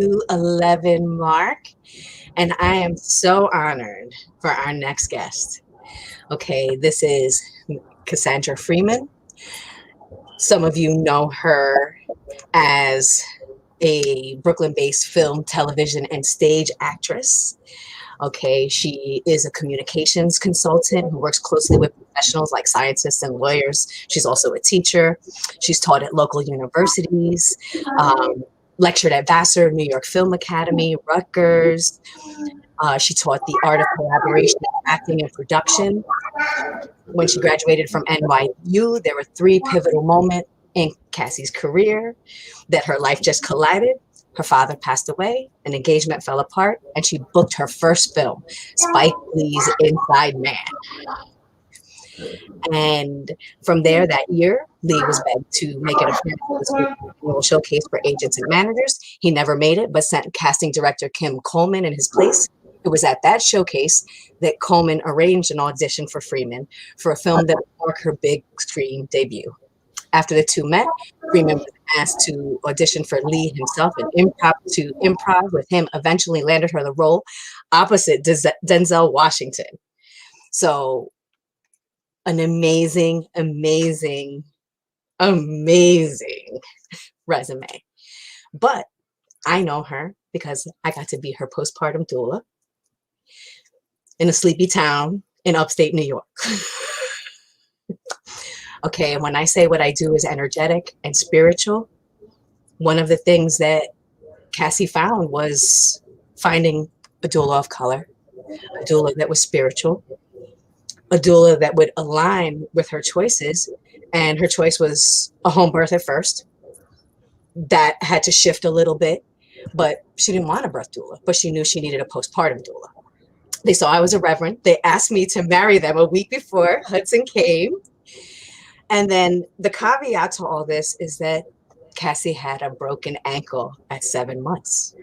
211 mark, and I am so honored for our next guest. Okay, this is Cassandra Freeman. Some of you know her as a Brooklyn-based film, television, and stage actress. Okay, she is a communications consultant who works closely with professionals like scientists and lawyers. She's also a teacher. She's taught at local universities, lectured at Vassar, New York Film Academy, Rutgers. She taught the art of collaboration, acting, and production. When she graduated from NYU, there were three pivotal moments in Cassie's career that her life just collided. Her father passed away, an engagement fell apart, and she booked her first film, Spike Lee's Inside Man. And from there that year, Lee was begged to make an appearance at the annual showcase for agents and managers. He never made it, but sent casting director Kim Coleman in his place. It was at that showcase that Coleman arranged an audition for Freeman for a film that would mark her big screen debut. After the two met, Freeman was asked to audition for Lee himself and improv with him, eventually landed her the role opposite Denzel Washington. So an amazing, amazing, amazing resume. But I know her because I got to be her postpartum doula in a sleepy town in upstate New York. Okay, and when I say what I do is energetic and spiritual, one of the things that Cassie found was finding a doula of color, a doula that was spiritual, a doula that would align with her choices. And her choice was a home birth at first. That had to shift a little bit, but she didn't want a birth doula, but she knew she needed a postpartum doula. They saw I was a reverend. They asked me to marry them a week before Hudson came. And then the caveat to all this is that Cassie had a broken ankle at 7 months.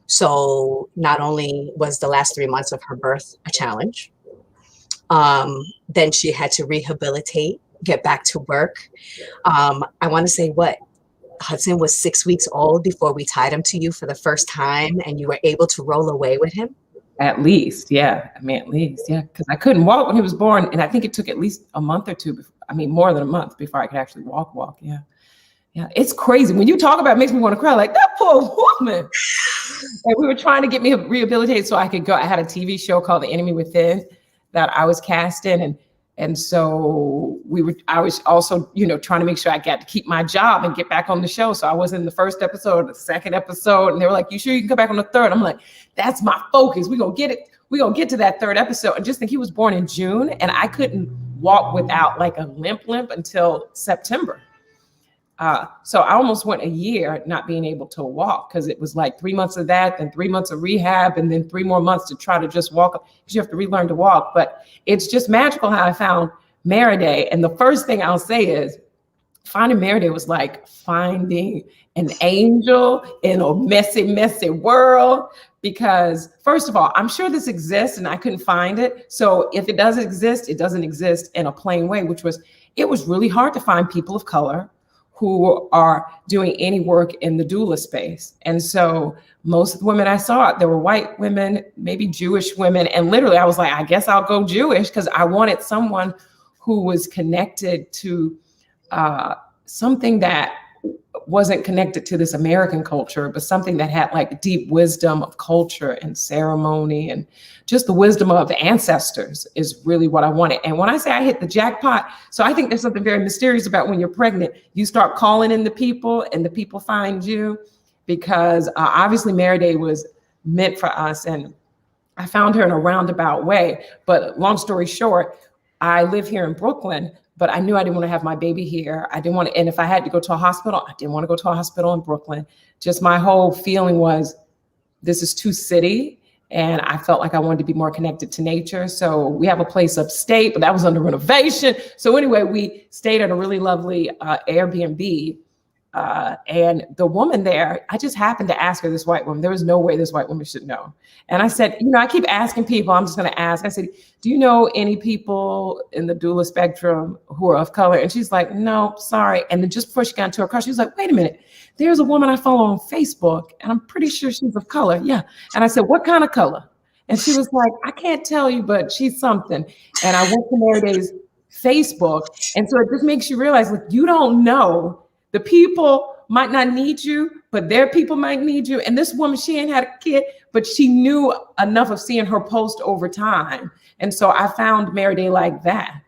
So not only was the last 3 months of her birth a challenge, then she had to rehabilitate, get back to work. I want to say Hudson was 6 weeks old before we tied him to you for the first time, and you were able to roll away with him? At least, yeah. I mean, at least, yeah. Because I couldn't walk when he was born, and I think it took at least a month or two, more than a month before I could actually walk, yeah. Yeah, it's crazy. When you talk about it, it makes me want to cry, like, that poor woman. And we were trying to get me rehabilitated so I could go. I had a TV show called The Enemy Within that I was cast in, and so I was also, trying to make sure I got to keep my job and get back on the show. So I was in the first episode, the second episode, and they were like, "You sure you can come back on the third?" I'm like, "That's my focus. We're gonna get it. We're gonna get to that third episode." And just think, he was born in June, and I couldn't walk without like a limp until September. So I almost went a year not being able to walk, because it was like 3 months of that, then 3 months of rehab, and then 3 more months to try to just walk, because you have to relearn to walk. But it's just magical how I found Meriday. And the first thing I'll say is finding Meriday was like finding an angel in a messy, messy world. Because first of all, I'm sure this exists and I couldn't find it. So if it does exist, it doesn't exist in a plain way, it was really hard to find people of color who are doing any work in the doula space. And so most of the women I saw, there were white women, maybe Jewish women. And literally I was like, I guess I'll go Jewish, because I wanted someone who was connected to something that wasn't connected to this American culture, but something that had like deep wisdom of culture and ceremony, and just the wisdom of the ancestors is really what I wanted. And when I say I hit the jackpot, so I think there's something very mysterious about when you're pregnant, you start calling in the people and the people find you, because obviously Meriday was meant for us, and I found her in a roundabout way. But long story short, I live here in Brooklyn, but I knew I didn't want to have my baby here. I didn't want to, and if I had to go to a hospital, I didn't want to go to a hospital in Brooklyn. Just my whole feeling was, this is too city, and I felt like I wanted to be more connected to nature. So we have a place upstate, but that was under renovation. So anyway, we stayed at a really lovely Airbnb And the woman there, I just happened to ask her, this white woman, there was no way this white woman should know. And I said, I keep asking people, I'm just going to ask. I said, do you know any people in the doula spectrum who are of color? And she's like, no, sorry. And then just before she got into her car, she was like, wait a minute. There's a woman I follow on Facebook, and I'm pretty sure she's of color. Yeah. And I said, what kind of color? And she was like, I can't tell you, but she's something. And I went to Mary Day's Facebook. And so it just makes you realize, like, you don't know. The people might not need you, but their people might need you. And this woman, she ain't had a kid, but she knew enough of seeing her post over time. And so I found Mary Day like that.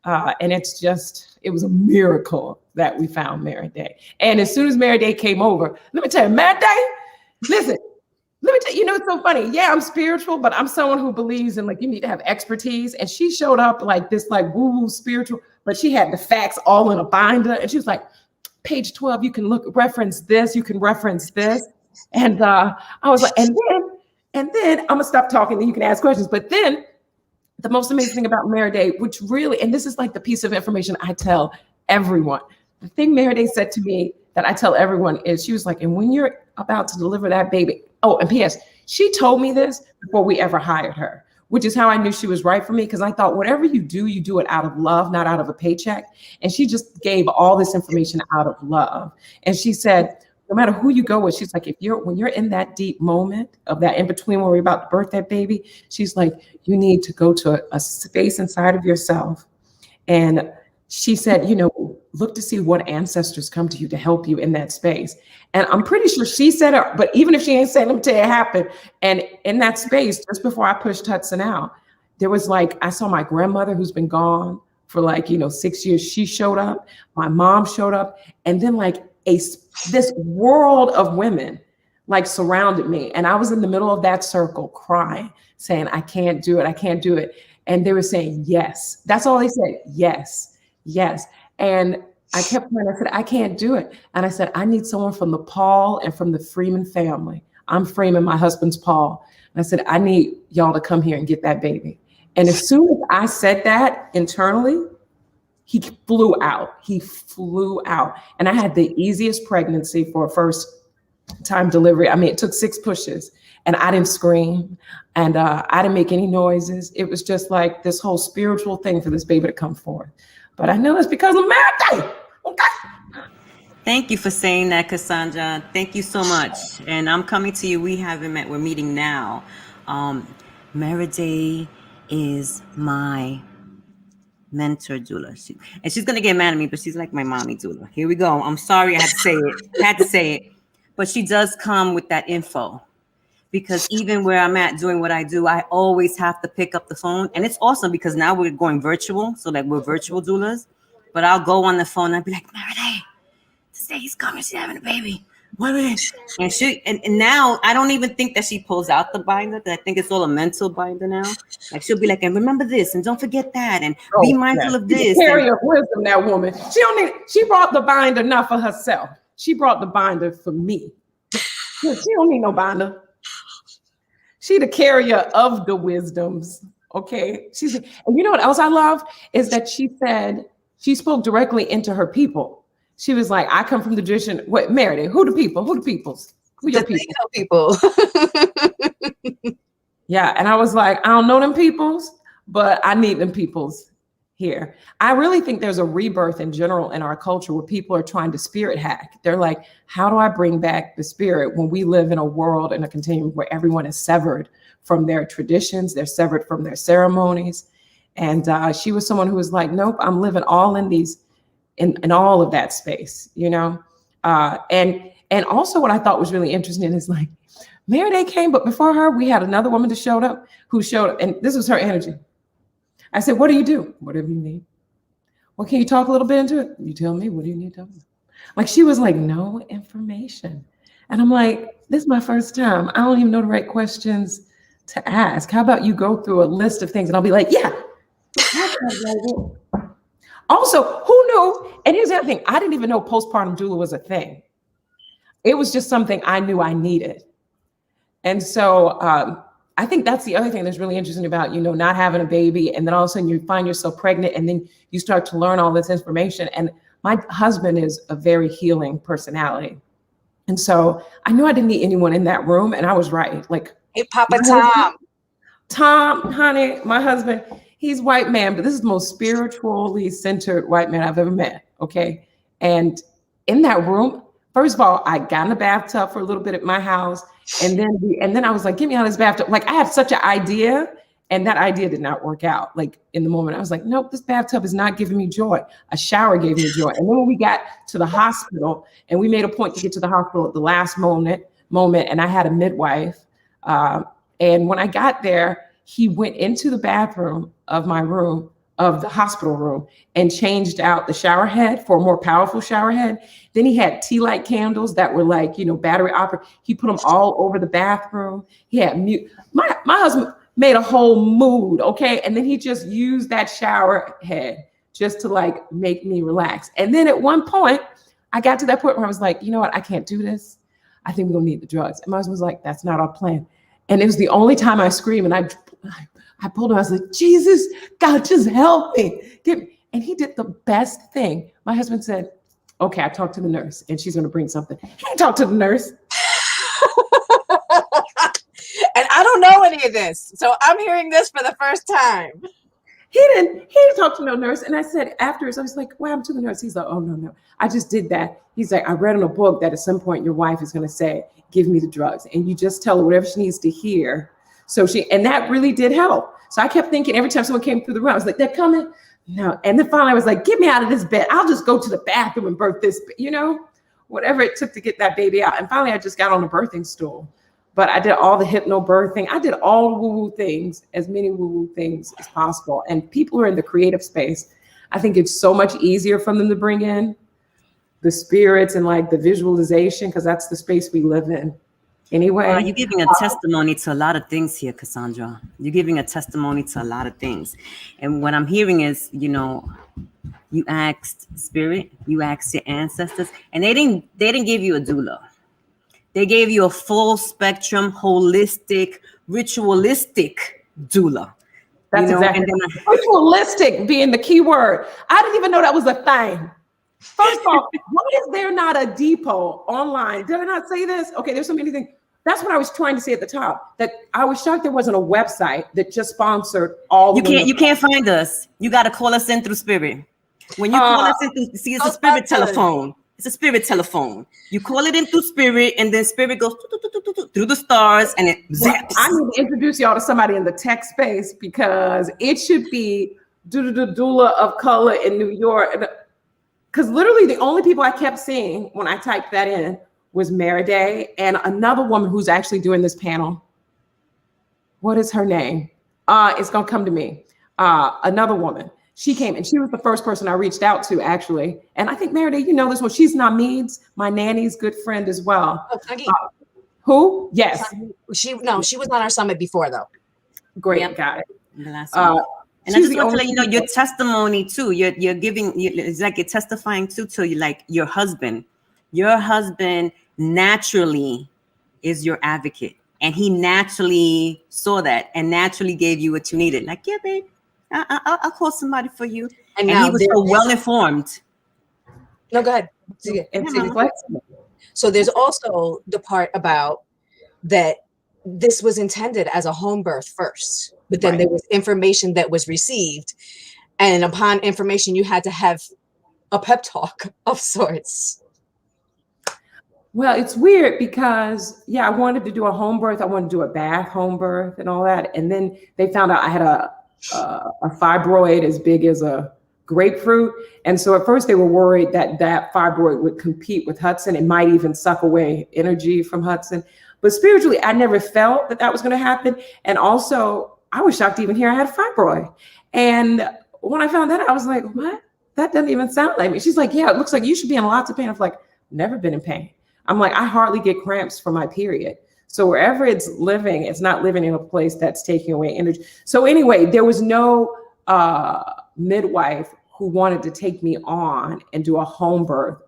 And it was a miracle that we found Mary Day. And as soon as Mary Day came over, let me tell you, Mary Day, listen, let me tell you, it's so funny. Yeah, I'm spiritual, but I'm someone who believes in, like, you need to have expertise. And she showed up like this, like, woo-woo spiritual, but she had the facts all in a binder. And she was like, page 12, you can reference this, you can reference this. And I was like, and then I'm gonna stop talking, then you can ask questions. But then the most amazing thing about Mary Day, which really, and this is like the piece of information I tell everyone. The thing Mary Day said to me that I tell everyone is, she was like, and when you're about to deliver that baby, oh, and P.S., she told me this before we ever hired her, which is how I knew she was right for me, because I thought whatever you do it out of love, not out of a paycheck. And she just gave all this information out of love. And she said, no matter who you go with, she's like, when you're in that deep moment of that in between when we're about to birth that baby, she's like, you need to go to a space inside of yourself. And she said, look to see what ancestors come to you to help you in that space. And I'm pretty sure she said it, but even if she ain't said, let me tell you, it happened. And in that space, just before I pushed Hudson out, there was like, I saw my grandmother who's been gone for like, 6 years. She showed up, my mom showed up. And then like this world of women like surrounded me. And I was in the middle of that circle crying, saying, I can't do it. I can't do it. And they were saying, yes. That's all they said. Yes, yes. And I kept going, I said, I can't do it. And I said, I need someone from the Paul and from the Freeman family. I'm Freeman, my husband's Paul. And I said, I need y'all to come here and get that baby. And as soon as I said that internally, he flew out. He flew out. And I had the easiest pregnancy for a first time delivery. I mean, it took 6 pushes and I didn't scream and I didn't make any noises. It was just like this whole spiritual thing for this baby to come forth. But I know it's because of Mary Day. Okay. Thank you for saying that, Cassandra. Thank you so much. And I'm coming to you. We haven't met. We're meeting now. Mary Day is my mentor doula. She's going to get mad at me, but she's like my mommy doula. Here we go. I'm sorry I had to say it. But she does come with that info. Because even where I'm at doing what I do, I always have to pick up the phone. And it's awesome because now we're going virtual. So like we're virtual doulas. But I'll go on the phone and I'll be like, Mary Day, today he's coming. She's having a baby. What is it? And now I don't even think that she pulls out the binder. I think it's all a mental binder now. Like she'll be like, and remember this, and don't forget that, and be mindful of this. Carrier of wisdom, that woman. She brought the binder not for herself. She brought the binder for me. She don't need no binder. She the carrier of the wisdoms. Okay. And you know what else I love is that she said she spoke directly into her people. She was like, I come from the tradition. What, Meredith? Who the people? Who the peoples? Who your people? Yeah. And I was like, I don't know them peoples, but I need them peoples here. I really think there's a rebirth in general in our culture where people are trying to spirit hack. They're like, how do I bring back the spirit when we live in a world and a continuum where everyone is severed from their traditions, they're severed from their ceremonies. And she was someone who was like, nope, I'm living all in these, in all of that space, you know? And also what I thought was really interesting is like, Mary Day came, but before her, we had another woman that showed up, and this was her energy. I said, what do you do? Whatever you need. Well, can you talk a little bit into it? You tell me, what do you need to tell me? Like, she was like, no information. And I'm like, this is my first time. I don't even know the right questions to ask. How about you go through a list of things? And I'll be like, yeah. Also, who knew? And here's the other thing. I didn't even know postpartum doula was a thing. It was just something I knew I needed. And so I think that's the other thing that's really interesting about, you know, not having a baby. And then all of a sudden you find yourself pregnant and then you start to learn all this information. And my husband is a very healing personality. And so I knew I didn't need anyone in that room. And I was right. Like, Hey, Papa my Tom. husband, Tom, honey, my husband, he's white man, but this is the most spiritually centered white man I've ever met. Okay. And in that room, first of all, I got in the bathtub for a little bit at my house. And then I was like, get me out of this bathtub. Like, I had such an idea, and that idea did not work out. Like, in the moment, I was like, nope, this bathtub is not giving me joy. A shower gave me joy. And then when we got to the hospital, and we made a point to get to the hospital at the last moment, and I had a midwife. And when I got there, he went into the bathroom of my room, of the hospital room, and changed out the shower head for a more powerful shower head. Then he had tea light candles that were like, battery operated. He put them all over the bathroom. He had mute. My husband made a whole mood, okay? And then he just used that shower head just to like make me relax. And then at one point, I got to that point where I was like, you know what? I can't do this. I think we're gonna need the drugs. And my husband was like, that's not our plan. And it was the only time I screamed, and I pulled him. I was like, Jesus, God, just help me. And he did the best thing. My husband said, okay, I talked to the nurse, and she's going to bring something. He talked to the nurse. And I don't know any of this, so I'm hearing this for the first time. He didn't talk to no nurse. And I said afterwards, I was like, what happened to the nurse? He's like, oh, no. I just did that. He's like, I read in a book that at some point your wife is going to say, give me the drugs. And you just tell her whatever she needs to hear. And that really did help. So I kept thinking every time someone came through the room, I was like, they're coming? No. And then finally I was like, get me out of this bed. I'll just go to the bathroom and birth this, whatever it took to get that baby out. And finally I just got on the birthing stool. But I did all the hypnobirthing. I did all the woo-woo things, as many woo-woo things as possible. And people who are in the creative space, I think it's so much easier for them to bring in the spirits and like the visualization, because that's the space we live in. Anyway. You're giving a testimony to a lot of things here, Cassandra. You're giving a testimony to a lot of things. And what I'm hearing is, you asked spirit, you asked your ancestors, and they didn't give you a doula. They gave you a full spectrum, holistic, ritualistic doula. That's exactly. Ritualistic being the key word. I didn't even know that was a thing. First of all, why is there not a depot online? Did I not say this? Okay, there's so many things. That's what I was trying to say at the top. That I was shocked there wasn't a website that just sponsored all. You can't find us. You got to call us in through spirit. When you call us in through, see, it's a spirit telephone. It's a spirit telephone. You call it in through spirit, and then spirit goes through the stars, and it zaps. I need to introduce y'all to somebody in the tech space, because it should be doula of color in New York. Because literally the only people I kept seeing when I typed that in was Mary Day and another woman who's actually doing this panel. What is her name? It's gonna come to me. Another woman. She came, and she was the first person I reached out to, actually. And I think, Mary Day, you know this one. She's Namid's, my nanny's good friend as well. Oh, who? Yes. She was on our summit before, though. Great, yep. Got it. The last one. And I just want to let you know your testimony too. You're giving. It's like you're testifying too to you, like your husband. Your husband naturally is your advocate, and he naturally saw that and naturally gave you what you needed. Like, yeah, babe, I'll call somebody for you. And he was so well informed. No, go ahead. So there's also the part about that this was intended as a home birth first, but then there was information that was received. And upon information, you had to have a pep talk of sorts. Well, it's weird because, I wanted to do a home birth. I wanted to do a bath home birth and all that. And then they found out I had a fibroid as big as a grapefruit. And so at first they were worried that that fibroid would compete with Hudson. It might even suck away energy from Hudson. But spiritually, I never felt that was going to happen. And also, I was shocked to even hear I had a fibroid. And when I found that, I was like, what? That doesn't even sound like me. She's like, yeah, it looks like you should be in lots of pain. I was like, never been in pain. I'm like, I hardly get cramps for my period. So wherever it's living, it's not living in a place that's taking away energy. So anyway, there was no midwife who wanted to take me on and do a home birth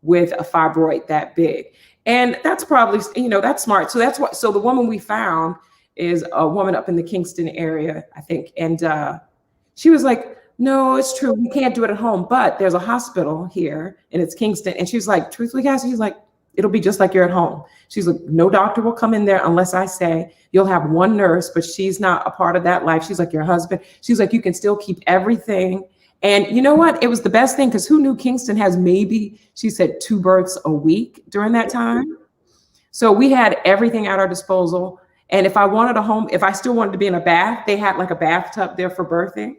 with a fibroid that big. And that's probably, that's smart. So that's what, so the woman we found is a woman up in the Kingston area, I think. And she was like, no, it's true. We can't do it at home, but there's a hospital here and it's Kingston. And she's like, truthfully, guys, she's like, it'll be just like you're at home. She's like, no doctor will come in there unless I say. You'll have one nurse, but she's not a part of that life. She's like your husband. She's like, you can still keep everything. And you know what? It was the best thing because who knew Kingston has maybe, she said, 2 births a week during that time. So we had everything at our disposal. And if I wanted a home, if I still wanted to be in a bath, they had like a bathtub there for birthing.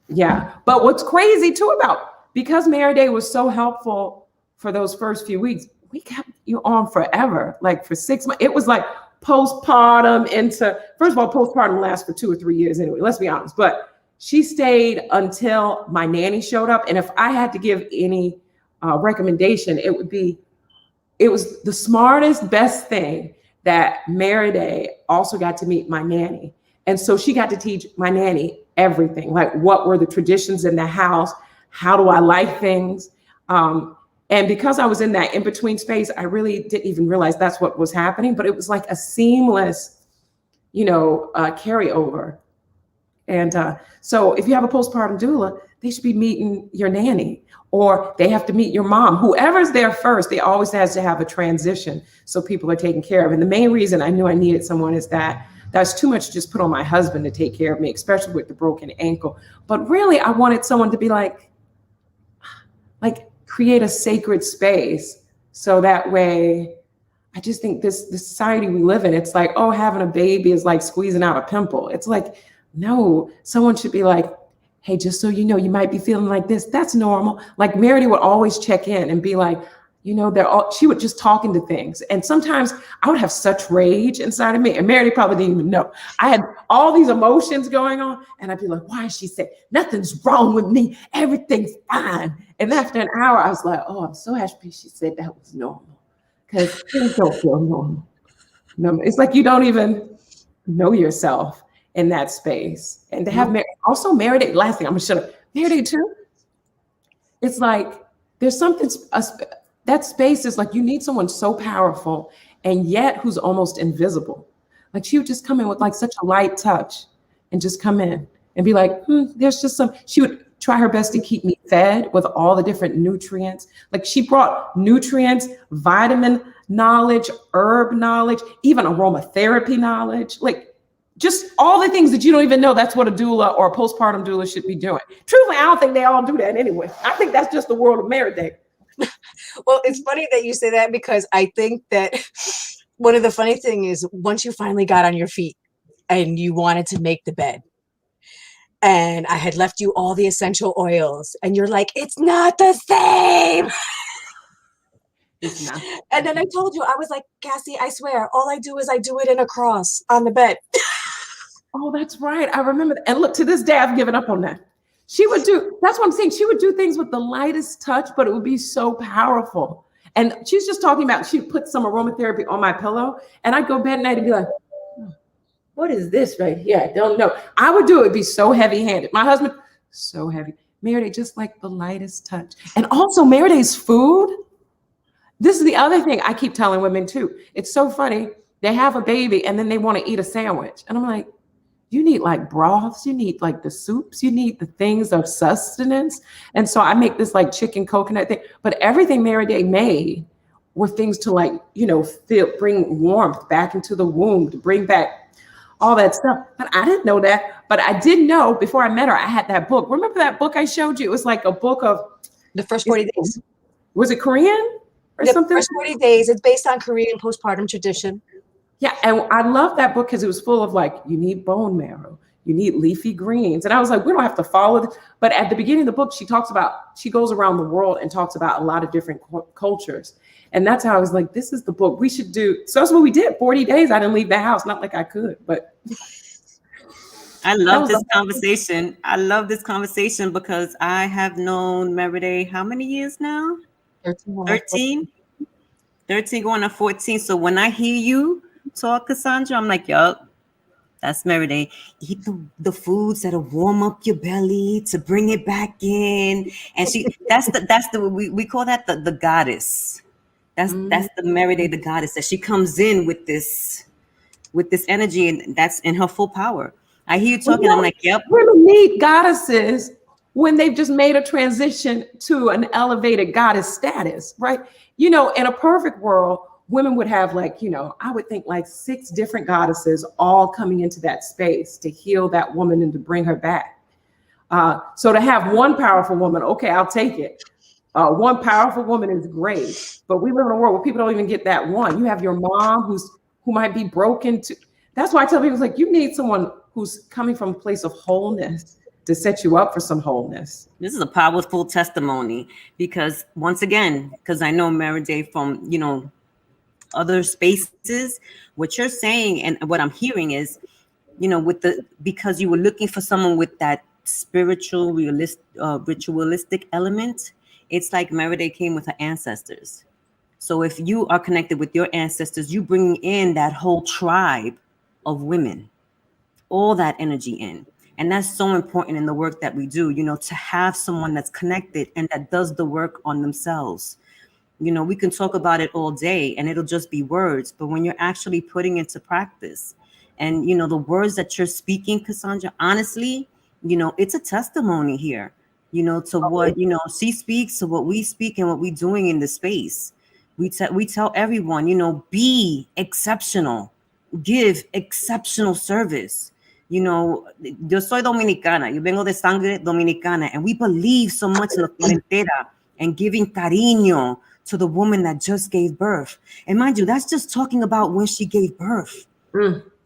Yeah. But what's crazy too about, because Mary Day was so helpful for those first few weeks, we kept you on forever, like for 6 months. It was like postpartum into, first of all, postpartum lasts for 2 or 3 years anyway, let's be honest. But she stayed until my nanny showed up. And if I had to give any recommendation, it would be, it was the smartest, best thing that Mary Day also got to meet my nanny. And so she got to teach my nanny everything, like what were the traditions in the house? How do I like things? And because I was in that in-between space, I really didn't even realize that's what was happening, but it was like a seamless, carryover. And so if you have a postpartum doula, they should be meeting your nanny, or they have to meet your mom. Whoever's there first, they always has to have a transition so people are taken care of. And the main reason I knew I needed someone is that that's too much to just put on my husband to take care of me, especially with the broken ankle. But really, I wanted someone to be like create a sacred space. So that way, I just think the society we live in, it's like, oh, having a baby is like squeezing out a pimple. It's like, no, someone should be like, hey, just so you know, you might be feeling like this. That's normal. Like Meredith would always check in and be like, she would just talk into things. And sometimes I would have such rage inside of me. And Meredith probably didn't even know. I had all these emotions going on. And I'd be like, why? She said, nothing's wrong with me. Everything's fine. And after an hour, I was like, oh, I'm so happy she said that was normal. Because things don't feel normal. No, it's like you don't even know yourself in that space. And to have also Meredith, last thing, I'm gonna shut up. Meredith too. It's like there's something, that space is like you need someone so powerful and yet who's almost invisible. Like she would just come in with like such a light touch and just come in and be like, there's just she would try her best to keep me fed with all the different nutrients. Like she brought nutrients, vitamin knowledge, herb knowledge, even aromatherapy knowledge, like just all the things that you don't even know. That's what a doula or a postpartum doula should be doing. Truthfully, I don't think they all do that anyway. I think that's just the world of Meredith. Well, it's funny that you say that because I think that one of the funny things is once you finally got on your feet and you wanted to make the bed and I had left you all the essential oils and you're like, it's not the same. It's not. And then I told you, I was like, Cassie, I swear, all I do is I do it in a cross on the bed. Oh, that's right. I remember that. And look, to this day, I've given up on that. That's what I'm saying. She would do things with the lightest touch, but it would be so powerful. And she's just talking about, she'd put some aromatherapy on my pillow and I'd go to bed at night and be like, what is this right here? I don't know. I would do it. It'd be so heavy handed. My husband, so heavy. Meredith, just like the lightest touch. And also Meredith's food. This is the other thing I keep telling women too. It's so funny. They have a baby and then they want to eat a sandwich. And I'm like, you need like broths, you need like the soups, you need the things of sustenance. And so I make this like chicken coconut thing, but everything Mary Day made were things to like, bring warmth back into the womb, to bring back all that stuff. But I didn't know that. But I did know before I met her, I had that book. Remember that book I showed you? It was like a book of The First 40 Days. Was it Korean or The something? First 40 Days. It's based on Korean postpartum tradition. Yeah, and I love that book because it was full of like, you need bone marrow, you need leafy greens. And I was like, we don't have to follow this. But at the beginning of the book, she goes around the world and talks about a lot of different cultures. And that's how I was like, this is the book we should do. So that's what we did. 40 days, I didn't leave the house. Not like I could, but. I love this conversation. I love this conversation because I have known Meredith how many years now? 13? 13 going on 14. So when I hear you talk, Cassandra, I'm like, yup, that's Meredith. Eat the foods that'll warm up your belly to bring it back in. And we call that the goddess. That's the Meredith, the goddess, that she comes in with this energy, and that's in her full power. I hear you talking. I'm like, yep. Women need goddesses when they've just made a transition to an elevated goddess status, right? You know, in a perfect world, women would have like, you know, I would think like 6 different goddesses all coming into that space to heal that woman and to bring her back. So to have one powerful woman, okay, I'll take it. One powerful woman is great, but we live in a world where people don't even get that one. You have your mom who might be broken too. That's why I tell people, it's like, you need someone who's coming from a place of wholeness to set you up for some wholeness. This is a powerful testimony, because once again, because I know Mary Day from, you know, other spaces, what you're saying and what I'm hearing is, you know, because you were looking for someone with that spiritual, ritualistic element. It's like Mary Day came with her ancestors. So if you are connected with your ancestors, you bring in that whole tribe of women, all that energy in. And that's so important in the work that we do, you know, to have someone that's connected and that does the work on themselves. You know, we can talk about it all day and it'll just be words, but when you're actually putting into practice and, you know, the words that you're speaking, Cassandra, honestly, you know, it's a testimony here, you know, to what, you know, she speaks, to what we speak and what we're doing in the space. We tell everyone, you know, be exceptional, give exceptional service. You know, yo soy dominicana, yo vengo de sangre dominicana, and we believe so much in la cuarentena and giving cariño to the woman that just gave birth. And mind you, that's just talking about when she gave birth.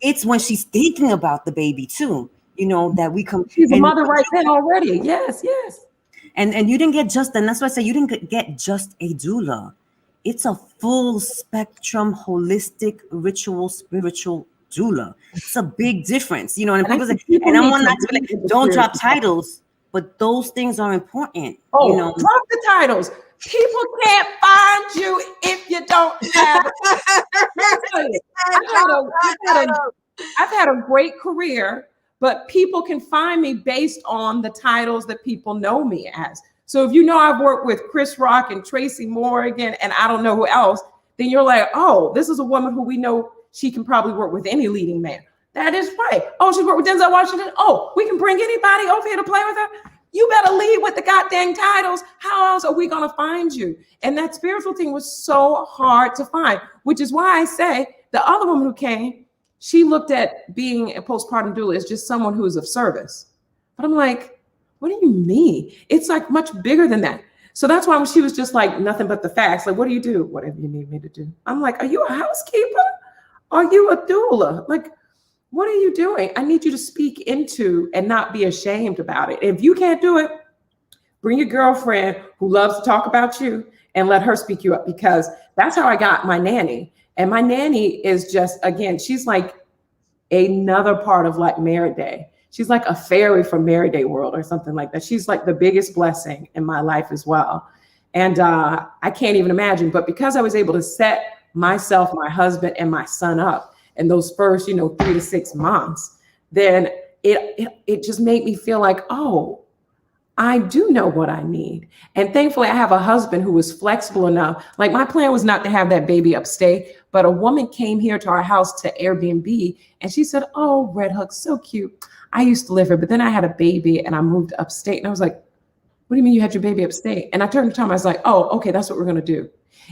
It's when she's thinking about the baby too, you know, that we come. She's a mother right then already. Yes, yes. And you didn't get just, and that's why I say you didn't get just a doula. It's a full spectrum, holistic, ritual, spiritual doula. It's a big difference, you know. And people say, and I'm one not to be like, don't drop titles, but those things are important. Oh, you know, drop the titles. People can't find you if you don't have it. I've had a great career, but people can find me based on the titles that people know me as. So if you know I've worked with Chris Rock and Tracy Morgan and I don't know who else, then you're like, oh, this is a woman who we know she can probably work with any leading man. That is right. Oh, she worked with Denzel Washington. Oh, we can bring anybody over here to play with her. You better lead with the goddamn titles. How else are we going to find you? And that spiritual thing was so hard to find, which is why I say the other woman who came, she looked at being a postpartum doula as just someone who is of service. But I'm like, what do you mean? It's like much bigger than that. So that's why when she was just like nothing but the facts, like, what do you do? Whatever you need me to do. I'm like, are you a housekeeper? Are you a doula? Like, what are you doing? I need you to speak into and not be ashamed about it. If you can't do it, bring your girlfriend who loves to talk about you and let her speak you up, because that's how I got my nanny. And my nanny is just, again, she's like another part of like Mary Day. She's like a fairy from Mary Day world or something like that. She's like the biggest blessing in my life as well. And I can't even imagine, but because I was able to set myself, my husband, and my son up in those first, 3 to 6 months, then it just made me feel like, oh, I do know what I need. And thankfully, I have a husband who was flexible enough. Like, my plan was not to have that baby upstate, but a woman came here to our house to Airbnb, and she said, oh, Red Hook, so cute. I used to live here, but then I had a baby and I moved upstate. And I was like, what do you mean you had your baby upstate? And I turned to Tom, I was like, oh, okay, that's what we're going to do.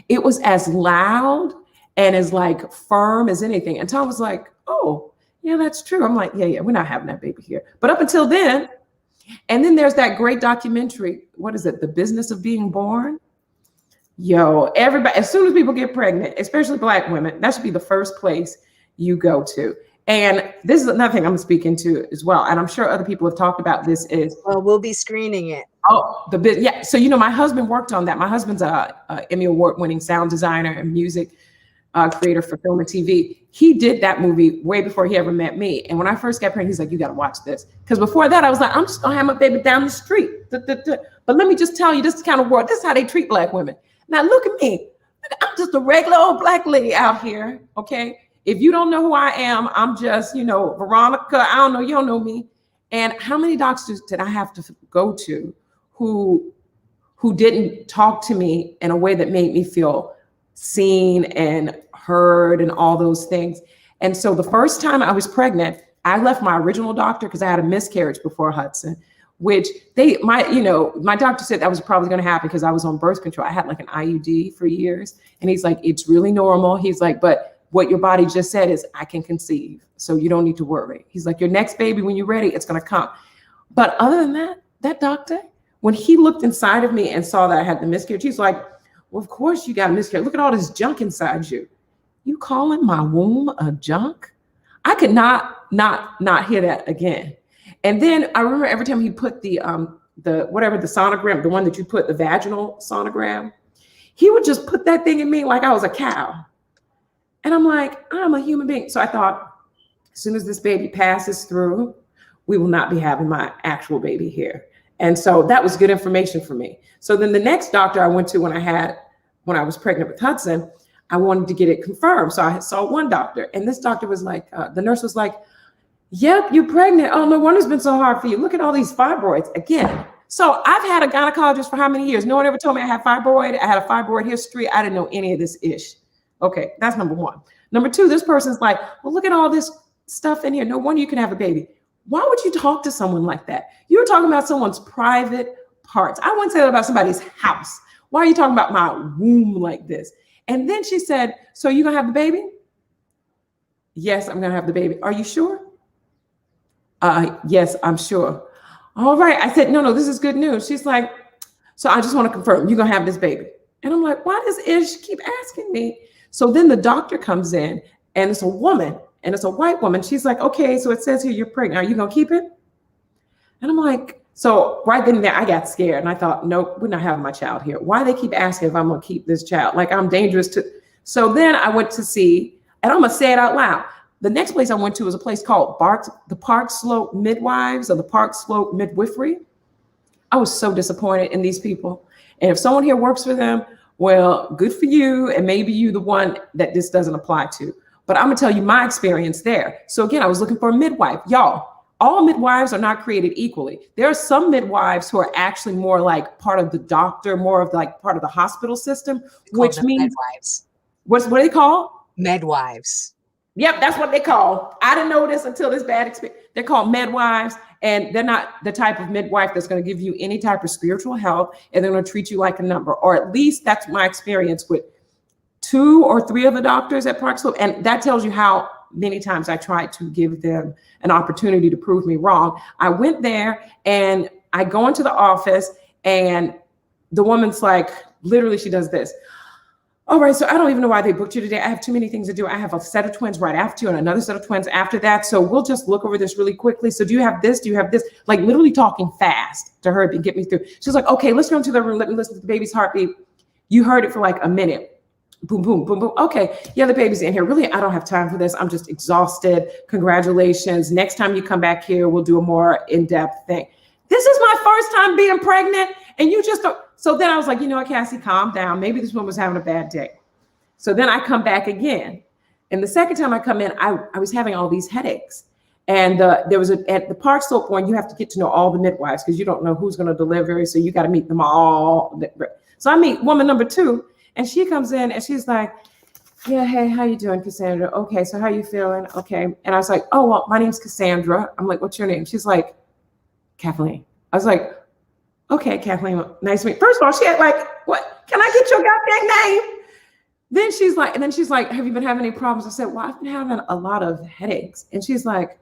It was as loud and as like firm as anything. And Tom was like, oh, yeah, that's true. I'm like, yeah, we're not having that baby here. But up until then, and then there's that great documentary. What is it? The Business of Being Born. Yo, everybody, as soon as people get pregnant, especially Black women, that should be the first place you go to. And this is another thing I'm speaking to as well. And I'm sure other people have talked about this is. Well, we'll be screening it. Oh, yeah. So, my husband worked on that. My husband's a Emmy Award-winning sound designer and music creator for film and TV. He did that movie way before he ever met me. And when I first got pregnant, he's like, you got to watch this. Because before that, I was like, I'm just going to have my baby down the street. But let me just tell you, this is kind of world. This is how they treat Black women. Now, look at me. I'm just a regular old Black lady out here. Okay. If you don't know who I am, I'm just, Veronica. I don't know. You don't know me. And how many doctors did I have to go to who didn't talk to me in a way that made me feel seen and heard and all those things? And so the first time I was pregnant, I left my original doctor because I had a miscarriage before Hudson, which my doctor said that was probably going to happen because I was on birth control. I had like an IUD for years. And he's like, it's really normal. He's like, but what your body just said is I can conceive. So you don't need to worry. He's like, your next baby, when you're ready, it's going to come. But other than that, that doctor, when he looked inside of me and saw that I had the miscarriage, he's like, well, of course you got a miscarriage. Look at all this junk inside you. You calling my womb a junk? I could not hear that again. And then I remember every time he put the sonogram, the one that you put, the vaginal sonogram, he would just put that thing in me like I was a cow. And I'm like, I'm a human being. So I thought, as soon as this baby passes through, we will not be having my actual baby here. And so that was good information for me. So then the next doctor I went to when I was pregnant with Hudson, I wanted to get it confirmed. So I saw one doctor, and this doctor was like, the nurse was like, yep, you're pregnant. Oh, no wonder it's been so hard for you. Look at all these fibroids again. So I've had a gynecologist for how many years? No one ever told me I had fibroid. I had a fibroid history. I didn't know any of this ish. Okay, that's number one. Number two, this person's like, well, look at all this stuff in here. No wonder you can have a baby. Why would you talk to someone like that? You're talking about someone's private parts. I wouldn't say that about somebody's house. Why are you talking about my womb like this? And then she said, so you gonna have the baby? Yes, I'm gonna have the baby. Are you sure? Yes, I'm sure. All right. I said, no, this is good news. She's like, so I just want to confirm you're gonna have this baby. And I'm like, why does Ish keep asking me? So then the doctor comes in, and it's a woman, and it's a white woman. She's like, okay, so it says here you're pregnant. Are you gonna keep it? And I'm like, so right then and there, I got scared, and I thought, nope, we're not having my child here. Why they keep asking if I'm gonna keep this child? Like I'm dangerous to. So then I went to see, and I'm gonna say it out loud. The next place I went to was a place called the Park Slope Midwives or the Park Slope Midwifery. I was so disappointed in these people. And if someone here works for them, well, good for you. And maybe you the one that this doesn't apply to. But I'm gonna tell you my experience there. So again, I was looking for a midwife. Y'all, all midwives are not created equally. There are some midwives who are actually more like part of the doctor, more of like part of the hospital system, which means midwives. What are they called? Midwives. Yep, that's what they call. I didn't know this until this bad experience. They're called midwives, and they're not the type of midwife that's going to give you any type of spiritual help, and they're going to treat you like a number, or at least that's my experience with 2 or 3 of the doctors at Park Slope, and that tells you how many times I tried to give them an opportunity to prove me wrong. I went there, and I go into the office, and the woman's like, literally, she does this. All right, so I don't even know why they booked you today. I have too many things to do. I have a set of twins right after you and another set of twins after that. So we'll just look over this really quickly. So do you have this? Do you have this? Like literally talking fast to her to get me through. She's like, okay, let's go into the room. Let me listen to the baby's heartbeat. You heard it for like a minute. Boom, boom, boom, boom. Okay, yeah, the baby's in here. Really, I don't have time for this. I'm just exhausted. Congratulations. Next time you come back here, we'll do a more in-depth thing. This is my first time being pregnant. And you just don't. So then I was like, you know what, Cassie, calm down. Maybe this woman was having a bad day. So then I come back again. And the second time I come in, I was having all these headaches. And there was at the Park Slope one, you have to get to know all the midwives because you don't know who's going to deliver. So you got to meet them all. So I meet woman number 2, and she comes in and she's like, yeah, hey, how you doing, Cassandra? Okay, so how you feeling? Okay. And I was like, oh, well, my name's Cassandra. I'm like, what's your name? She's like, Kathleen. I was like, okay, Kathleen, nice to meet you. First of all, she had like, what? Can I get your goddamn name? Then she's like, have you been having any problems? I said, well, I've been having a lot of headaches. And she's like,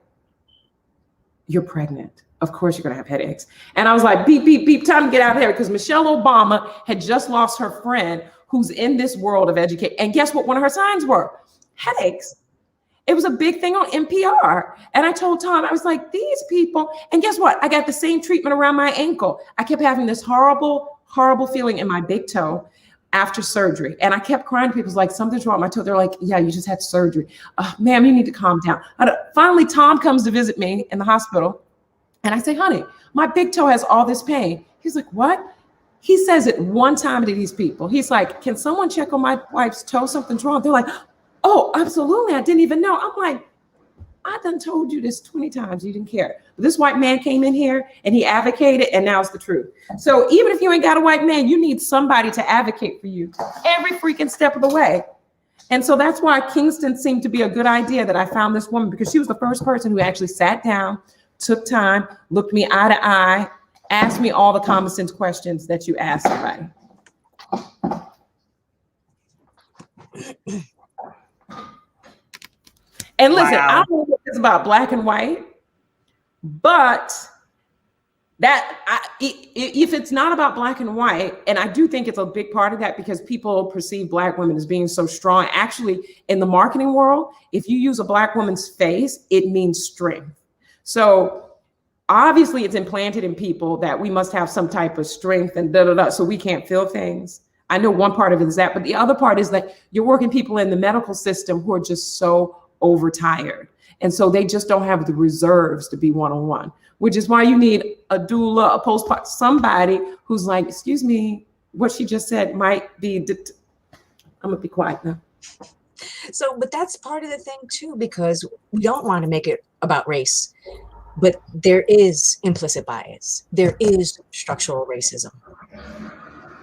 you're pregnant. Of course you're going to have headaches. And I was like, beep, beep, beep, time to get out of here. Because Michelle Obama had just lost her friend who's in this world of education. And guess what one of her signs were? Headaches. It was a big thing on NPR. And I told Tom, I was like, these people, and guess what? I got the same treatment around my ankle. I kept having this horrible, horrible feeling in my big toe after surgery. And I kept crying to people like, something's wrong with my toe. They're like, yeah, you just had surgery. Ma'am, you need to calm down. Finally, Tom comes to visit me in the hospital. And I say, honey, my big toe has all this pain. He's like, what? He says it one time to these people. He's like, can someone check on my wife's toe? Something's wrong. They're like, oh, absolutely. I didn't even know. I'm like, I done told you this 20 times. You didn't care. But this white man came in here and he advocated, and now it's the truth. So even if you ain't got a white man, you need somebody to advocate for you every freaking step of the way. And so that's why Kingston seemed to be a good idea, that I found this woman, because she was the first person who actually sat down, took time, looked me eye to eye, asked me all the common sense questions that you ask somebody. And listen, Wow. I don't know if it's about black and white, but if it's not about black and white, and I do think it's a big part of that, because people perceive black women as being so strong. Actually, in the marketing world, if you use a black woman's face, it means strength. So obviously it's implanted in people that we must have some type of strength and so we can't feel things. I know one part of it is that, but the other part is that you're working people in the medical system who are just so overtired. And so they just don't have the reserves to be one-on-one, which is why you need a doula, a postpartum, somebody who's like, excuse me, what she just said might be, I'm gonna be quiet now. So, but that's part of the thing too, because we don't want to make it about race, but there is implicit bias. There is structural racism.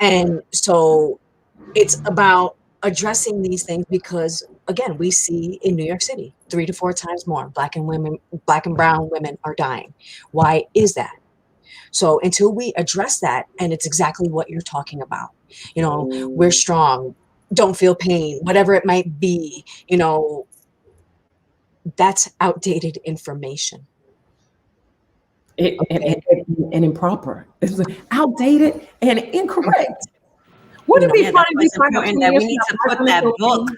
And so it's about addressing these things, because again, we see in New York City 3 to 4 times more black and brown women are dying. Why is that? So until we address that, and it's exactly what you're talking about, you know, we're strong, don't feel pain, whatever it might be, you know, that's outdated information. And improper. It's outdated and incorrect. Wouldn't it be funny that we need to put that book,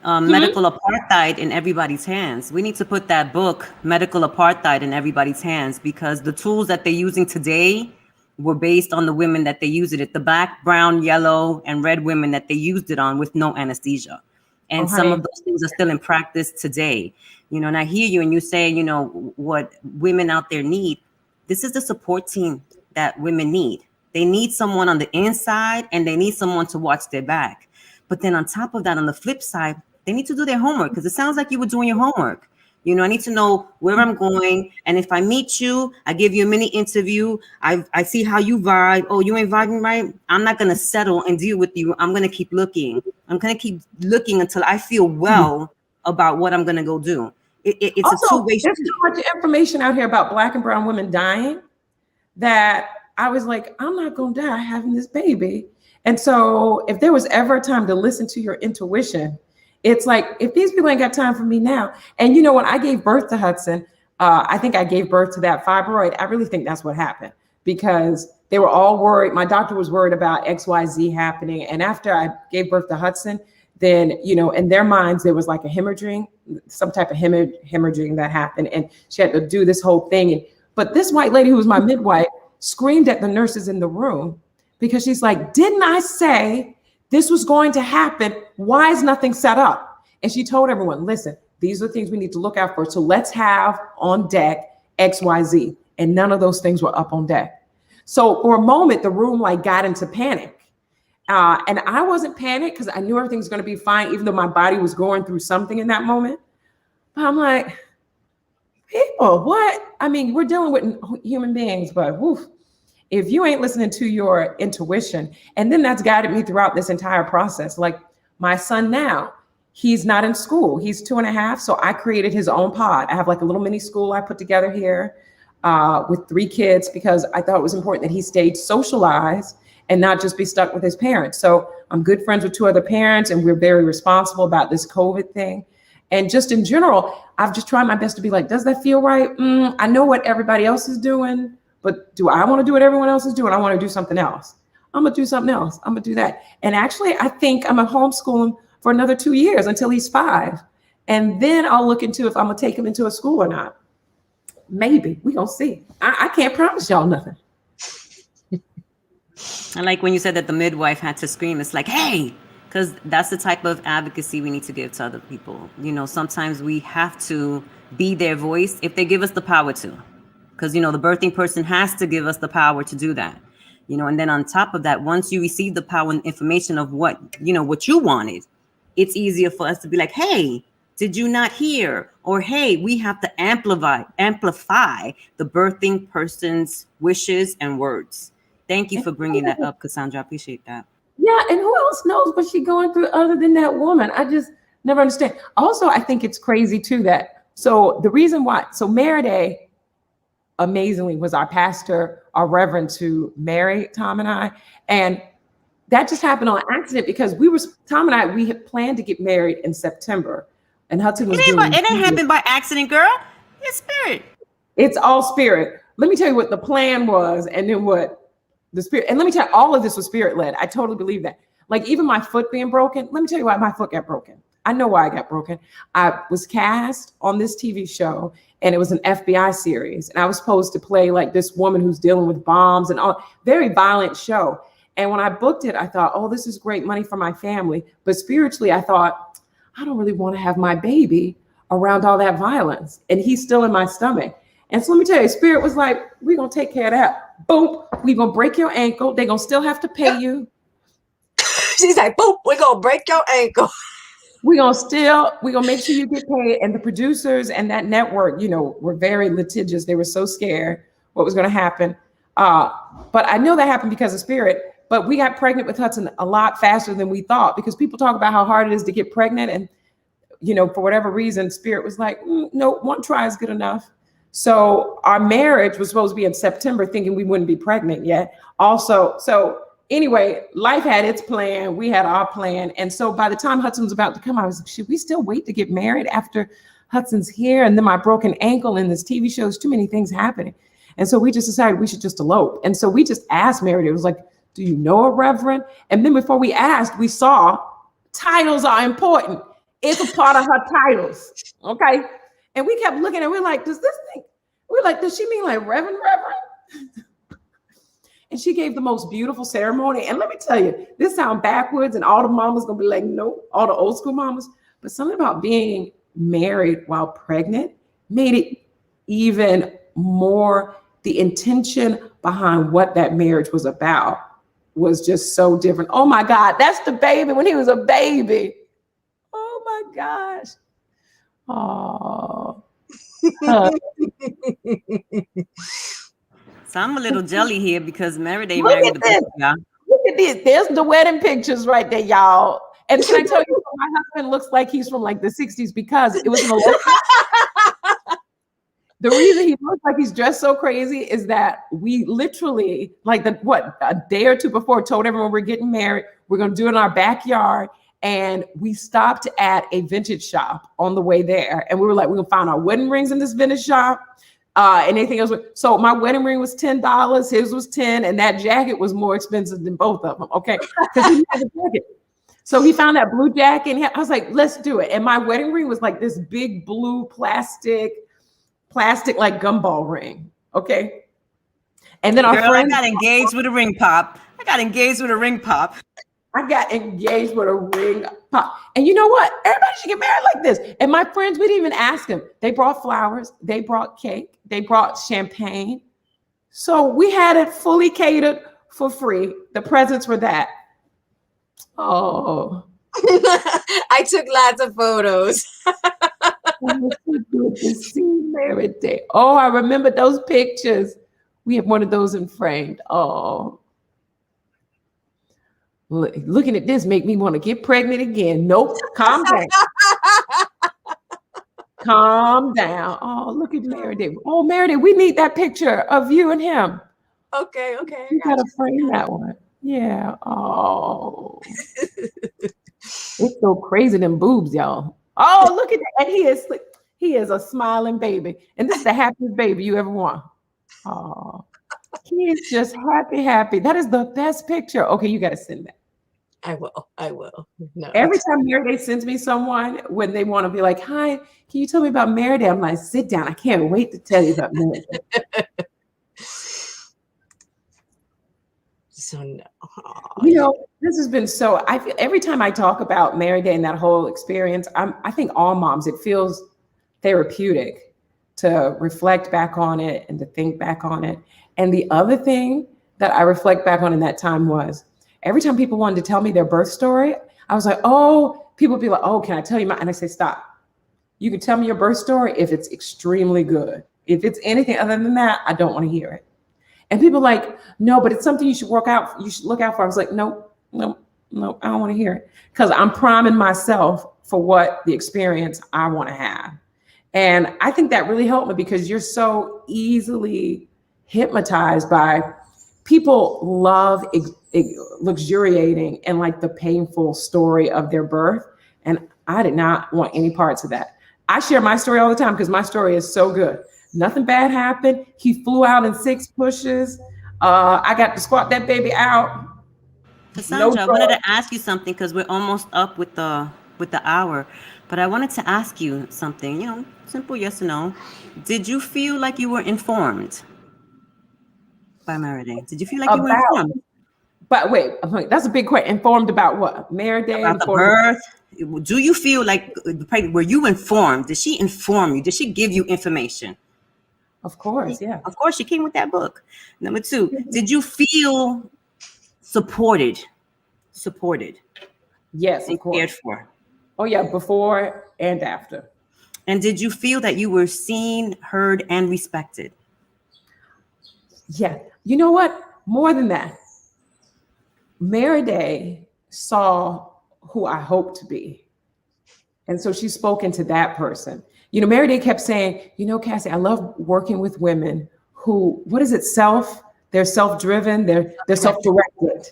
Medical Apartheid, in everybody's hands. We need to put that book, Medical Apartheid, in everybody's hands, because the tools that they're using today were based on the women that they used it, the black, brown, yellow, and red women that they used it on with no anesthesia. And some of those things are still in practice today. You know, and I hear you, and you say, you know, what women out there need. This is the support team that women need. They need someone on the inside, and they need someone to watch their back. But then on top of that, on the flip side, they need to do their homework, because it sounds like you were doing your homework. You know, I need to know where I'm going. And if I meet you, I give you a mini interview. I see how you vibe. Oh, you ain't vibing right? I'm not going to settle and deal with you. I'm going to keep looking. I'm going to keep looking until I feel well about what I'm going to go do. It's also a two-way street. There's so much information out here about black and brown women dying that I was like, I'm not going to die having this baby. And so if there was ever a time to listen to your intuition, it's like, if these people ain't got time for me now. And you know, when I gave birth to Hudson, I think I gave birth to that fibroid. I really think that's what happened, because they were all worried. My doctor was worried about XYZ happening. And after I gave birth to Hudson, then, you know, in their minds, there was like a hemorrhaging, some type of hemorrhaging that happened. And she had to do this whole thing. But this white lady who was my midwife screamed at the nurses in the room, because she's like, didn't I say this was going to happen? Why is nothing set up? And she told everyone, listen, these are the things we need to look out for. So let's have on deck XYZ. And none of those things were up on deck. So for a moment, the room like got into panic. And I wasn't panicked, because I knew everything was going to be fine, even though my body was going through something in that moment. But I'm like, people, what? I mean, we're dealing with human beings, but woof. If you ain't listening to your intuition, and then that's guided me throughout this entire process. Like my son now, he's not in school. He's 2.5. So I created his own pod. I have like a little mini school I put together here with 3 kids, because I thought it was important that he stayed socialized and not just be stuck with his parents. So I'm good friends with 2 other parents, and we're very responsible about this COVID thing. And just in general, I've just tried my best to be like, does that feel right? I know what everybody else is doing, but do I want to do what everyone else is doing? I want to do something else. I'm going to do something else. I'm going to do that. And actually, I think I'm going to homeschool him for another 2 years until he's 5. And then I'll look into if I'm going to take him into a school or not. Maybe. We're going to see. I can't promise y'all nothing. I like when you said that the midwife had to scream. It's like, hey, because that's the type of advocacy we need to give to other people. You know, sometimes we have to be their voice if they give us the power to. Because, you know, the birthing person has to give us the power to do that. You know, and then on top of that, once you receive the power and information of what, you know, what you wanted, it's easier for us to be like, hey, did you not hear? Or, hey, we have to amplify the birthing person's wishes and words. Thank you for bringing that up, Cassandra. I appreciate that. Yeah, and who else knows what she's going through other than that woman? I just never understand. Also, I think it's crazy too that so the reason why Mary amazingly was our pastor, our reverend to marry Tom and I, and that just happened on accident because Tom and I we had planned to get married in September, and Hudson was doing. It didn't happen by accident, girl. It's spirit. It's all spirit. Let me tell you what the plan was, and then what the spirit. And let me tell you, all of this was spirit led. I totally believe that. Like even my foot being broken. Let me tell you why my foot got broken. I know why I got broken. I was cast on this TV show, and it was an FBI series, and I was supposed to play like this woman who's dealing with bombs and all. Very violent show. And when I booked it, I thought, oh, this is great money for my family. But spiritually, I thought, I don't really want to have my baby around all that violence, and he's still in my stomach. And so let me tell you, spirit was like, we're going to take care of that. Boom, we're going to break your ankle. They're going to still have to pay you. She's like, boom, we're going to break your ankle. We're going to make sure you get paid. And the producers and that network, were very litigious. They were so scared what was going to happen. But I know that happened because of spirit. But we got pregnant with Hudson a lot faster than we thought because people talk about how hard it is to get pregnant. And, for whatever reason, spirit was like, no, one try is good enough. So our marriage was supposed to be in September, thinking we wouldn't be pregnant yet. Also, so anyway, life had its plan. We had our plan. And so by the time Hudson was about to come, I was like, should we still wait to get married after Hudson's here? And then my broken ankle in this TV show, too many things happening. And so we just decided we should just elope. And so we just asked Meredith, it was like, do you know a reverend? And then before we asked, we saw titles are important. It's a part of her titles. Okay. And we kept looking and we're like, does she mean like Reverend? And she gave the most beautiful ceremony. And let me tell you, this sounds backwards and all the mamas gonna be like, no, all the old school mamas. But something about being married while pregnant made it even more, the intention behind what that marriage was about was just so different. Oh my God, that's the baby when he was a baby. Oh my gosh. Oh. So I'm a little jelly here because Mary Day Look married at this. Look at this. There's the wedding pictures right there, y'all. And can I tell you, my husband looks like he's from like the 60s because it was an election. The reason he looks like he's dressed so crazy is that we literally, like a day or two before, told everyone we're getting married. We're going to do it in our backyard. And we stopped at a vintage shop on the way there. And we were like, we're going to find our wedding rings in this vintage shop. And anything else. So my wedding ring was $10. His was $10. And that jacket was more expensive than both of them. Okay. Because he had a jacket. So he found that blue jacket. And I was like, let's do it. And my wedding ring was like this big blue plastic like gumball ring. Okay. And then our friend. I got engaged with a ring pop. I got engaged with a ring pop. And you know what? Everybody should get married like this. And my friends, we didn't even ask them. They brought flowers. They brought cake. They brought champagne. So we had it fully catered for free. The presents were that. Oh. I took lots of photos. It was so good to see Mary Day. Oh, I remember those pictures. We have one of those in framed. Oh. Looking at this make me want to get pregnant again. Nope. Calm down. Calm down. Oh, look at Meredith. Oh, Meredith, we need that picture of you and him. Okay. You gotta frame that one. Yeah. Oh. It's so crazy, them boobs, y'all. Oh, look at that. And he is a smiling baby. And this is the happiest baby you ever want. Oh. He is just happy. That is the best picture. Okay, you gotta send that. I will. No. Every time Mary Day sends me someone when they want to be like, hi, can you tell me about Mary Day? I'm like, sit down. I can't wait to tell you about Mary Day. So no. This has been so, I feel every time I talk about Mary Day and that whole experience, I think all moms, it feels therapeutic to reflect back on it and to think back on it. And the other thing that I reflect back on in that time was, every time people wanted to tell me their birth story, I was like, oh, people would be like, oh, can I tell you and I say, stop. You can tell me your birth story if it's extremely good. If it's anything other than that, I don't want to hear it. And people are like, no, but it's something you should look out for. I was like, no, no, I don't want to hear it, because I'm priming myself for what the experience I want to have. And I think that really helped me, because you're so easily hypnotized by people love luxuriating in like the painful story of their birth. And I did not want any parts of that. I share my story all the time because my story is so good. Nothing bad happened. He flew out in 6 pushes. I got to squat that baby out. Cassandra, I wanted to ask you something because we're almost up with the hour, but I wanted to ask you something. Simple yes or no. Did you feel like you were informed by Meriday? Did you feel like you were informed? But wait, that's a big question. Informed about what? Meriday? About the birth? Do you feel like, were you informed? Did she inform you? Did she give you information? Of course, yeah. Of course, she came with that book. Number 2, did you feel supported? Yes, of course. Cared for? Oh yeah, before and after. And did you feel that you were seen, heard, and respected? Yeah. You know what? More than that, Meriday saw who I hoped to be. And so she spoke into that person. Meriday kept saying, Cassie, I love working with women who, they're self-driven, they're self-directed.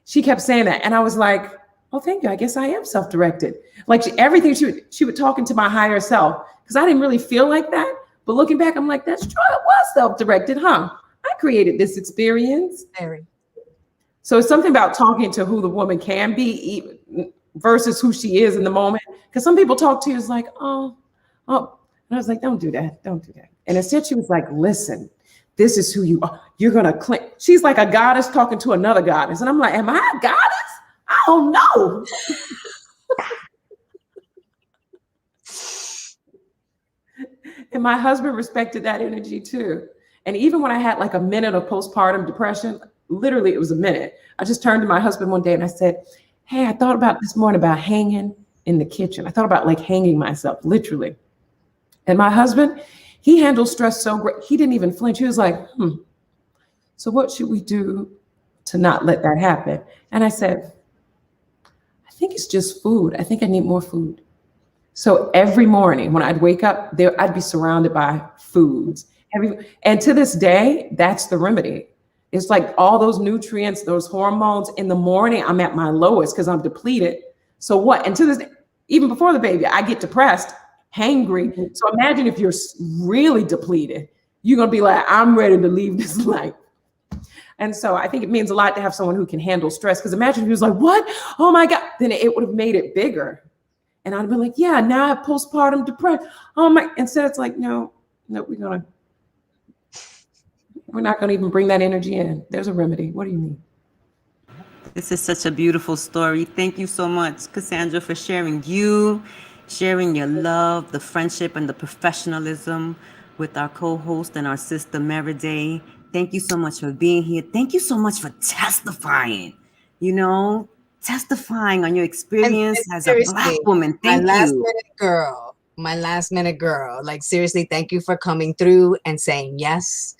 She kept saying that. And I was like, oh, thank you. I guess I am self-directed. Like everything she would talk into my higher self, because I didn't really feel like that. But looking back, I'm like, that's true. It was self-directed, huh? I created this experience. Very. So it's something about talking to who the woman can be versus who she is in the moment. Because some people talk to you, it's like, oh. And I was like, don't do that. Don't do that. And instead she was like, listen, this is who you are. You're going to cling. She's like a goddess talking to another goddess. And I'm like, am I a goddess? I don't know. And my husband respected that energy too. And even when I had like a minute of postpartum depression, literally it was a minute, I just turned to my husband one day and I said, hey, I thought about this morning about hanging in the kitchen. I thought about like hanging myself, literally. And my husband, he handles stress so great. He didn't even flinch. He was like, so what should we do to not let that happen? And I said, I think it's just food. I think I need more food. So every morning when I'd wake up, I'd be surrounded by foods. And to this day, that's the remedy. It's like all those nutrients, those hormones. In the morning, I'm at my lowest because I'm depleted. So what? And to this day, even before the baby, I get depressed, hangry. So imagine if you're really depleted, you're going to be like, I'm ready to leave this life. And so I think it means a lot to have someone who can handle stress. Because imagine if he was like, what? Oh my God. Then it would have made it bigger. And I'd be like, yeah, now I have postpartum depression. Oh my. Instead, it's like, no, we're not going to even bring that energy in. There's a remedy. What do you mean? This is such a beautiful story. Thank you so much, Cassandra, for sharing your love, the friendship, and the professionalism with our co-host and our sister, Meriday. Thank you so much for being here. Thank you so much for testifying, testifying on your experience as a Black woman. Thank you. My last minute girl. Like, seriously, thank you for coming through and saying yes.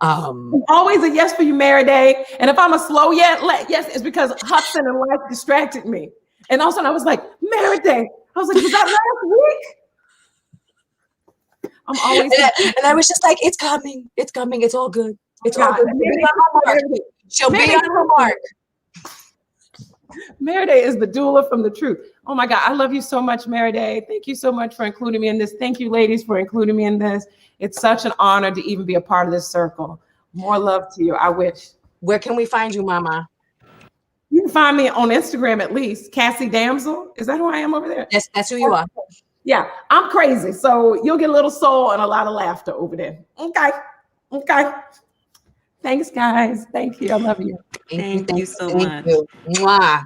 Always a yes for you, Meriday. And if I'm a slow yes, it's because Hudson and life distracted me. And all of a sudden I was like, Meriday. I was like, was that last week? I'm always and I was just like, it's coming. It's all good. It's all good. She'll be on her mark. Meriday is the doula from the truth. Oh my God, I love you so much, Meriday. Thank you so much for including me in this. Thank you, ladies, for including me in this. It's such an honor to even be a part of this circle. More love to you. I wish. Where can we find you, Mama? You can find me on Instagram at least. Cassie Damsel. Is that who I am over there? Yes, that's who you are. Yeah, I'm crazy. So you'll get a little soul and a lot of laughter over there. Okay. Thanks, guys. Thank you. I love you. Thank you so much. Mwah.